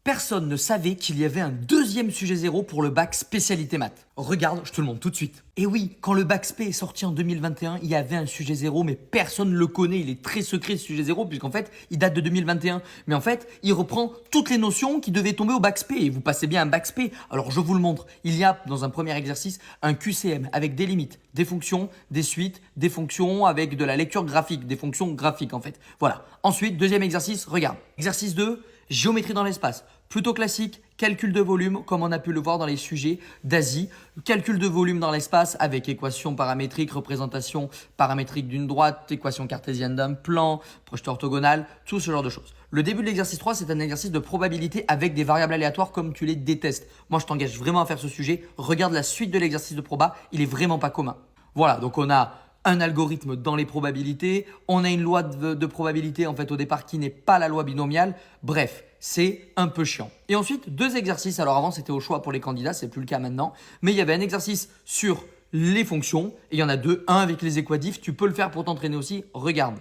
Personne ne savait qu'il y avait un deuxième sujet zéro pour le bac spécialité maths. Regarde, je te le montre tout de suite. Et oui, quand le bac spé est sorti en 2021, il y avait un sujet zéro, mais personne ne le connaît. Il est très secret ce sujet zéro, puisqu'en fait, il date de 2021. Mais en fait, il reprend toutes les notions qui devaient tomber au bac spé. Et vous passez bien un bac spé. Alors je vous le montre. Il y a, dans un premier exercice, un QCM avec des limites, des fonctions, des suites, des fonctions avec de la lecture graphique, des fonctions graphiques en fait. Voilà. Ensuite, deuxième exercice, regarde. Exercice 2. Géométrie dans l'espace, plutôt classique, calcul de volume comme on a pu le voir dans les sujets d'Asie, calcul de volume dans l'espace avec équation paramétrique, représentation paramétrique d'une droite, équation cartésienne d'un plan, projeté orthogonal, tout ce genre de choses. Le début de l'exercice 3, c'est un exercice de probabilité avec des variables aléatoires comme tu les détestes. Moi, je t'engage vraiment à faire ce sujet. Regarde la suite de l'exercice de proba, il est vraiment pas commun. Voilà, donc on a un algorithme dans les probabilités, on a une loi de probabilité en fait au départ qui n'est pas la loi binomiale, bref, c'est un peu chiant. Et ensuite, deux exercices, alors avant c'était au choix pour les candidats, c'est plus le cas maintenant, mais il y avait un exercice sur les fonctions, et il y en a deux, un avec les équadifs, tu peux le faire pour t'entraîner aussi, regarde.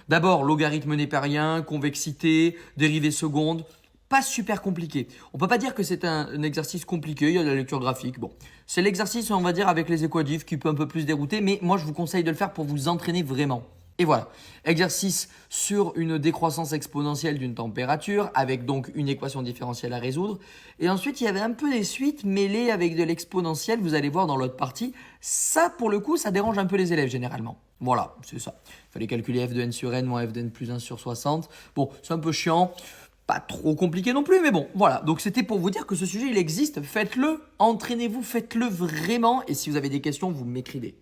D'abord, logarithme népérien, convexité, dérivée seconde, pas super compliqué. On peut pas dire que c'est un exercice compliqué, il y a de la lecture graphique. Bon, c'est l'exercice, on va dire, avec les équadifs qui peut un peu plus dérouter, mais moi je vous conseille de le faire pour vous entraîner vraiment. Et voilà, exercice sur une décroissance exponentielle d'une température avec donc une équation différentielle à résoudre. Et ensuite, il y avait un peu des suites mêlées avec de l'exponentielle, vous allez voir dans l'autre partie. Ça, pour le coup, ça dérange un peu les élèves généralement. Voilà, c'est ça. Il fallait calculer f de n sur n moins f de n plus 1 sur 60. Bon, c'est un peu chiant. Pas trop compliqué non plus, mais bon, voilà. Donc c'était pour vous dire que ce sujet, il existe. Faites-le, entraînez-vous, faites-le vraiment. Et si vous avez des questions, vous m'écrivez.